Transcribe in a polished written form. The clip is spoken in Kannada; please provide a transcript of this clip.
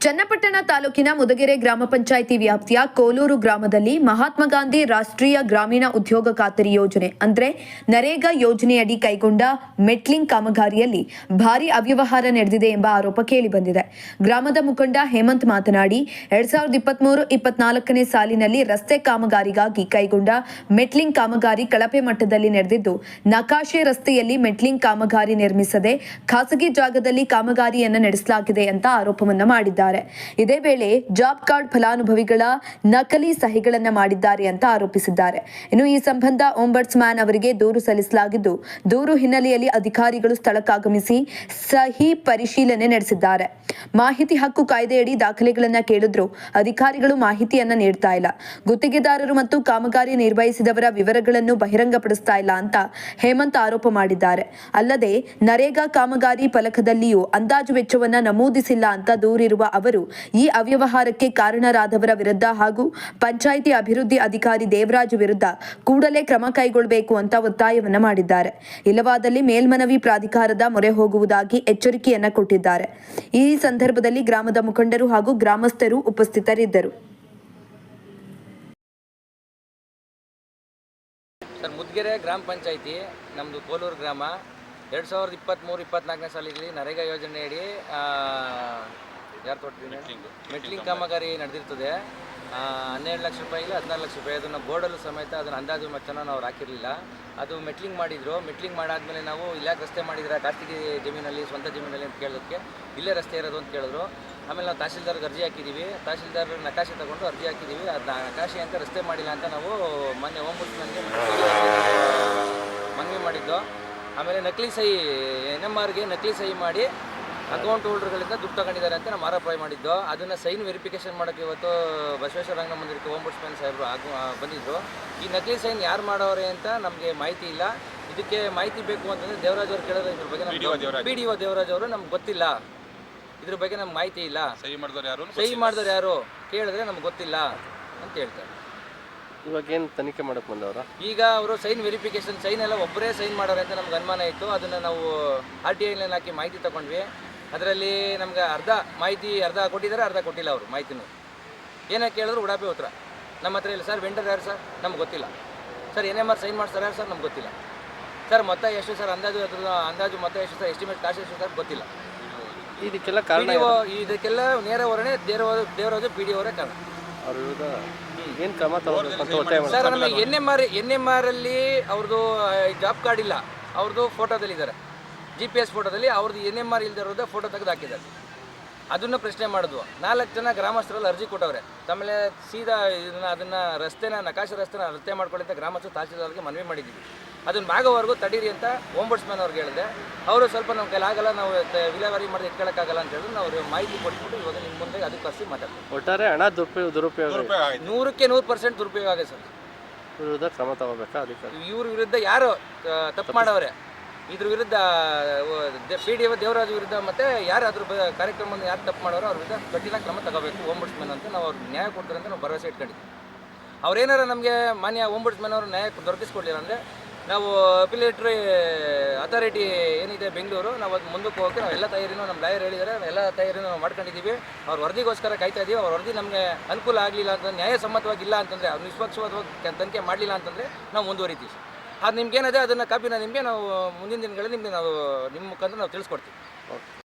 ಚನ್ನಪಟ್ಟಣ ತಾಲೂಕಿನ ಮುದಗೆರೆ ಗ್ರಾಮ ಪಂಚಾಯಿತಿ ವ್ಯಾಪ್ತಿಯ ಕೋಲೂರು ಗ್ರಾಮದಲ್ಲಿ ಮಹಾತ್ಮ ಗಾಂಧಿ ರಾಷ್ಟ್ರೀಯ ಗ್ರಾಮೀಣ ಉದ್ಯೋಗ ಖಾತರಿ ಯೋಜನೆ ಅಂದ್ರೆ ನರೇಗಾ ಯೋಜನೆಯಡಿ ಕೈಗೊಂಡ ಮೆಟ್ಲಿಂಗ್ ಕಾಮಗಾರಿಯಲ್ಲಿ ಭಾರಿ ಅವ್ಯವಹಾರ ನಡೆದಿದೆ ಎಂಬ ಆರೋಪ ಕೇಳಿಬಂದಿದೆ. ಗ್ರಾಮದ ಮುಖಂಡ ಹೇಮಂತ್ ಮಾತನಾಡಿ 2023-24ನೇ ಸಾಲಿನಲ್ಲಿ ರಸ್ತೆ ಕಾಮಗಾರಿಗಾಗಿ ಕೈಗೊಂಡ ಮೆಟ್ಲಿಂಗ್ ಕಾಮಗಾರಿ ಕಳಪೆ ಮಟ್ಟದಲ್ಲಿ ನಡೆದಿದ್ದು, ನಕಾಶೆ ರಸ್ತೆಯಲ್ಲಿ ಮೆಟ್ಲಿಂಗ್ ಕಾಮಗಾರಿ ನಿರ್ಮಿಸದೆ ಖಾಸಗಿ ಜಾಗದಲ್ಲಿ ಕಾಮಗಾರಿಯನ್ನು ನಡೆಸಲಾಗಿದೆ ಅಂತ ಆರೋಪವನ್ನ ಮಾಡಿದ್ದಾರೆ. ಇದೇ ವೇಳೆ ಜಾಬ್ ಕಾರ್ಡ್ ಫಲಾನುಭವಿಗಳ ನಕಲಿ ಸಹಿಗಳನ್ನ ಮಾಡಿದ್ದಾರೆ ಅಂತ ಆರೋಪಿಸಿದ್ದಾರೆ. ಇನ್ನು ಈ ಸಂಬಂಧ ಓಂಬಡ್ಸ್ಮ್ಯಾನ್ ಅವರಿಗೆ ದೂರು ಸಲ್ಲಿಸಲಾಗಿದ್ದು, ದೂರು ಹಿನ್ನೆಲೆಯಲ್ಲಿ ಅಧಿಕಾರಿಗಳು ಸ್ಥಳಕ್ಕಾಗಮಿಸಿ ಸಹಿ ಪರಿಶೀಲನೆ ನಡೆಸಿದ್ದಾರೆ. ಮಾಹಿತಿ ಹಕ್ಕು ಕಾಯ್ದೆಯಡಿ ದಾಖಲೆಗಳನ್ನ ಕೇಳಿದ್ರು ಅಧಿಕಾರಿಗಳು ಮಾಹಿತಿಯನ್ನ ನೀಡ್ತಾ ಇಲ್ಲ. ಗುತ್ತಿಗೆದಾರರು ಮತ್ತು ಕಾಮಗಾರಿ ನಿರ್ವಹಿಸಿದವರ ವಿವರಗಳನ್ನು ಬಹಿರಂಗಪಡಿಸ್ತಾ ಇಲ್ಲ ಅಂತ ಹೇಮಂತ್ ಆರೋಪ ಮಾಡಿದ್ದಾರೆ. ಅಲ್ಲದೆ ನರೇಗಾ ಕಾಮಗಾರಿ ಫಲಕದಲ್ಲಿಯೂ ಅಂದಾಜು ವೆಚ್ಚವನ್ನ ನಮೂದಿಸಿಲ್ಲ ಅಂತ ದೂರಿರುವ ಅವರು ಈ ಅವ್ಯವಹಾರಕ್ಕೆ ಕಾರಣರಾದವರ ವಿರುದ್ಧ ಹಾಗೂ ಪಂಚಾಯಿತಿ ಅಭಿವೃದ್ಧಿ ಅಧಿಕಾರಿ ದೇವರಾಜ್ ವಿರುದ್ಧ ಕೂಡಲೇ ಕ್ರಮ ಕೈಗೊಳ್ಳಬೇಕು ಅಂತ ಒತ್ತಾಯವನ್ನ ಮಾಡಿದ್ದಾರೆ. ಇಲ್ಲವಾದಲ್ಲಿ ಮೇಲ್ಮನವಿ ಪ್ರಾಧಿಕಾರದ ಮೊರೆ ಹೋಗುವುದಾಗಿ ಎಚ್ಚರಿಕೆಯನ್ನ ಕೊಟ್ಟಿದ್ದಾರೆ. ಈ ಸಂದರ್ಭದಲ್ಲಿ ಗ್ರಾಮದ ಮುಖಂಡರು ಹಾಗೂ ಗ್ರಾಮಸ್ಥರು ಉಪಸ್ಥಿತರಿದ್ದರು. ಸರ್, ಮುದಗೆರೆ ಗ್ರಾಮ ಪಂಚಾಯಿತಿ ನಮ್ಮದು ಕೋಲೂರು ಗ್ರಾಮ 2023-24ನೇ ಸಾಲಿನಲ್ಲಿ ನರೇಗಾ ಯೋಜನೆಯಡಿ ಮೆಟ್ಲಿಂಗ್ ಕಾಮಗಾರಿ ನಡೆದಿರ್ತದೆ. 12 ಲಕ್ಷ ರೂಪಾಯಿ ಇಲ್ಲ 14 ಲಕ್ಷ ರೂಪಾಯಿ. ಅದನ್ನು ಬೋರ್ಡಲ್ಲೂ ಸಮೇತ ಅದನ್ನು ಅಂದಾಜು ವೆಚ್ಚನ ನಾವು ಹಾಕಿರಲಿಲ್ಲ. ಅದು ಮೆಟ್ಲಿಂಗ್ ಮಾಡಿದ್ರು. ಮೆಟ್ಲಿಂಗ್ ಮಾಡಾದ್ಮೇಲೆ ನಾವು ಇಲ್ಲಾಕೆ ರಸ್ತೆ ಮಾಡಿದ್ರೆ ಖಾಸಗಿ ಜಮೀನಲ್ಲಿ ಸ್ವಂತ ಜಮೀನಲ್ಲಿ ಅಂತ ಕೇಳೋದಕ್ಕೆ ಇಲ್ಲೇ ರಸ್ತೆ ಇರೋದು ಅಂತ ಕೇಳಿದ್ರು. ಆಮೇಲೆ ನಾವು ತಹಶೀಲ್ದಾರ್ಗೆ ಅರ್ಜಿ ಹಾಕಿದ್ದೀವಿ. ತಹಶೀಲ್ದಾರ್ ನಕಾಶೆ ತಗೊಂಡು ಅರ್ಜಿ ಹಾಕಿದ್ದೀವಿ. ಅದು ನಕಾಶೆ ಅಂತ ರಸ್ತೆ ಮಾಡಿಲ್ಲ ಅಂತ ನಾವು ಮೊನ್ನೆ ಓಂಬಡ್ಸ್ಮನ್ಗೆ ಮನವಿ ಮಾಡಿದ್ದು. ಆಮೇಲೆ ನಕಲಿ ಸಹಿ NMRಗೆ ನಕಲಿ ಸಹಿ ಮಾಡಿ ಅಕೌಂಟ್ ಹೋಲ್ಡರ್ಗಳಿಂದ ದುಡ್ಡು ತಗೊಂಡಿದ್ದಾರೆ ಅಂತ ನಾವು ಆರೋಪ ಮಾಡಿದ್ದು. ಅದನ್ನು ಸೈನ್ ವೆರಿಫಿಕೇಷನ್ ಮಾಡೋಕ್ಕೆ ಇವತ್ತು ಬಸವೇಶ್ವರ ರಂಗ ಮಂದಿರಕ್ಕೆ ಓಂಬಡ್ಸ್ಮನ್ ಸಾಹೇಬರು ಬಂದಿದ್ದರು. ಈ ನಕಲಿ ಸೈನ್ ಯಾರು ಮಾಡೋರೆ ಅಂತ ನಮಗೆ ಮಾಹಿತಿ ಇಲ್ಲ. ಇದಕ್ಕೆ ಮಾಹಿತಿ ಬೇಕು ಅಂತಂದರೆ ದೇವರಾಜ್ ಅವರು ಕೇಳಿದ್ರೆ ಇದ್ರ ಬಗ್ಗೆ PDO ದೇವರಾಜ್ ಅವರು ನಮ್ಗೆ ಗೊತ್ತಿಲ್ಲ, ಇದ್ರ ಬಗ್ಗೆ ನಮ್ಗೆ ಮಾಹಿತಿ ಇಲ್ಲ, ಸಹಿ ಮಾಡಿದವ್ರು ಯಾರು ಕೇಳಿದ್ರೆ ನಮ್ಗೆ ಗೊತ್ತಿಲ್ಲ ಅಂತ ಹೇಳ್ತಾರೆ. ಇವಾಗ ಏನು ತನಿಖೆ ಮಾಡಕ್ಕೆ ಬಂದವರು? ಈಗ ಅವರು ಸೈನ್ ವೆರಿಫಿಕೇಷನ್ ಸೈನ್ ಎಲ್ಲ ಒಬ್ಬರೇ ಸೈನ್ ಮಾಡೋರೆ ಅಂತ ನಮ್ಗೆ ಅನುಮಾನ ಇತ್ತು. ಅದನ್ನು ನಾವು RTIನಲ್ಲಿ ಹಾಕಿ ಮಾಹಿತಿ ತೊಗೊಂಡ್ವಿ. ಅದರಲ್ಲಿ ನಮ್ಗೆ ಅರ್ಧ ಕೊಟ್ಟಿದ್ದಾರೆ, ಅರ್ಧ ಕೊಟ್ಟಿಲ್ಲ. ಅವರು ಮಾಹಿತಿನೂ ಏನೇ ಕೇಳಿದ್ರು ಉಡಾಪಿ ಉತ್ತರ. ನಮ್ಮ ಹತ್ರ ಇಲ್ಲ. ಸರ್ ವೆಂಡರ್ ಯಾರು ಸರ್? ನಮ್ಗೆ ಗೊತ್ತಿಲ್ಲ. ಸರ್ NMR ಸೈನ್ ಮಾಡ್ತಾರೆ ಯಾರು ಸರ್? ನಮ್ಗೆ ಗೊತ್ತಿಲ್ಲ. ಸರ್ ಮೊತ್ತ ಎಷ್ಟು ಸರ್? ಅಂದಾಜು ಮೊತ್ತ ಎಷ್ಟು ಸರ್? ಎಸ್ಟಿಮೇಟ್ ಕಾಸ್ಟ್ ಎಷ್ಟು ಸರ್? ಗೊತ್ತಿಲ್ಲ. ಇದಕ್ಕೆಲ್ಲ ಕಾರಣ ಇದಕ್ಕೆಲ್ಲ ನೇರ ಹೊರನೆ ದೇವರಾಜು PDO ಅವರೇ ಕಾರಣ. ಅವ್ರ ವಿರುದ್ಧ ಏನು ಕ್ರಮ ತಗೋಬೇಕು ಸರ್? ನಮಗೆ NMR ಅಲ್ಲಿ ಅವ್ರದ್ದು ಜಾಬ್ ಕಾರ್ಡ್ ಇಲ್ಲ, ಅವ್ರದ್ದು ಫೋಟೋದಲ್ಲಿದ್ದಾರೆ. GPS ಫೋಟೋದಲ್ಲಿ ಅವ್ರದ್ದು NMR ಇಲ್ದಿರೋದು ಫೋಟೋ ತೆಗೆದು ಹಾಕಿದ್ದಾರೆ. ಅದನ್ನು ಪ್ರಶ್ನೆ ಮಾಡಿದ್ವು. 4 ಜನ ಗ್ರಾಮಸ್ಥರಲ್ಲಿ ಅರ್ಜಿ ಕೊಟ್ಟವ್ರೆ. ಆಮೇಲೆ ಸೀದಾ ಅದನ್ನು ನಕಾಶೆ ರಸ್ತೆನ ರಸ್ತೆ ಮಾಡ್ಕೊಳ್ಳಿ ಅಂತ ಗ್ರಾಮಸ್ಥರು ತಹಶೀಲ್ದಾರ್ಗೆ ಮನವಿ ಮಾಡಿದ್ದೀವಿ. ಅದನ್ನು ಭಾಗವರೆಗೂ ತಡೀರಿ ಅಂತ ಓಂಬಡ್ಸ್ಮನ್ ಅವ್ರಿಗೆ ಹೇಳಿದೆ. ಅವರು ಸ್ವಲ್ಪ ನಮ್ಮ ಕೈಲಾಗಲ್ಲ, ನಾವು ವಿಲೇವಾರಿ ಮಾಡಿ ಇಟ್ಕೊಳ್ಳೋಕ್ಕಾಗಲ್ಲ ಅಂತ ಹೇಳಿದ್ರು. ನಾವು ಮಾಹಿತಿ ಕೊಟ್ಬಿಟ್ಟು ಇವಾಗ ನಿಮ್ಮ ಮುಂದೆ ಅದಕ್ಕೆ ಕರೆಸಿ ಮಾತಾಡ್ತೀವಿ. ಒಟ್ಟಾರೆ ಹಣ ದುರುಪಯೋಗ 100ಕ್ಕೆ 100% ದುರುಪಯೋಗ ಆಗಿದೆ ಸರ್. ವಿರುದ್ಧ ಕ್ರಮ ತಗೋಬೇಕಾ ಅಧಿಕಾರಿ? ಇವ್ರ ವಿರುದ್ಧ ಯಾರು ತಪ್ಪು ಮಾಡವ್ರೆ, ಇದ್ರ ವಿರುದ್ಧ PDO ದೇವರಾಜ್ ವಿರುದ್ಧ ಮತ್ತು ಯಾರು ಅದ್ರ ಕಾರ್ಯಕ್ರಮವನ್ನು ಯಾರು ತಪ್ಪು ಮಾಡೋರು ಅವ್ರ ವಿರುದ್ಧ ಕಠಿಣ ಕ್ರಮ ತಗೋಬೇಕು ಓಂಬಡ್ಸ್ಮನ್ ಅಂತ ನಾವು ಅವ್ರಿಗೆ ನ್ಯಾಯ ಕೊಡ್ತಾರೆ ಅಂತ ನಾವು ಭರವಸೆ ಇಟ್ಕೊಂಡಿದ್ದೀವಿ. ಅವ್ರೇನಾರು ನಮಗೆ ಮಾನ್ಯ ಓಂಬಡ್ಸ್ಮನ್ ಅವರು ನ್ಯಾಯ ದೊರಕಿಸ್ಕೊಡ್ಲಿಲ್ಲ ಅಂದರೆ ನಾವು ಅಪಿಲೇಟ್ರಿ ಅಥಾರಿಟಿ ಏನಿದೆ ಬೆಂಗಳೂರು, ನಾವು ಅದು ಮುಂದಕ್ಕೆ ಹೋಗೋಕ್ಕೆ ನಾವು ಎಲ್ಲ ತಯಾರಿನೂ ನಮ್ಮ ಲಾಯರ್ ಹೇಳಿದ್ದಾರೆ, ಎಲ್ಲ ತಯಾರಿನೂ ನಾವು ಮಾಡ್ಕೊಂಡಿದ್ದೀವಿ. ಅವ್ರ ವರದಿಗೋಸ್ಕರ ಕಾಯ್ತಾ ಇದ್ದೀವಿ. ಅವ್ರ ವರದಿ ನಮಗೆ ಅನುಕೂಲ ಆಗಲಿಲ್ಲ ಅಂತಂದ್ರೆ, ನ್ಯಾಯಸಮ್ಮತವಾಗಿಲ್ಲ ಅಂತಂದರೆ, ಅವ್ರು ನಿಷ್ಪಕ್ಷಪಾತವಾಗಿ ತನಿಖೆ ಮಾಡಲಿಲ್ಲ ಅಂತಂದರೆ ನಾವು ಮುಂದುವರಿತೀವಿ. ಅದು ನಿಮ್ಗೇನದೆ ಅದನ್ನು ಕಾಪಿನ ನಿಮಗೆ ನಾವು ಮುಂದಿನ ದಿನಗಳಲ್ಲಿ ನಿಮಗೆ ನಾವು ನಿಮ್ಮ ಮುಖಾಂತರ ನಾವು ತಿಳಿಸ್ಕೊಡ್ತೀವಿ.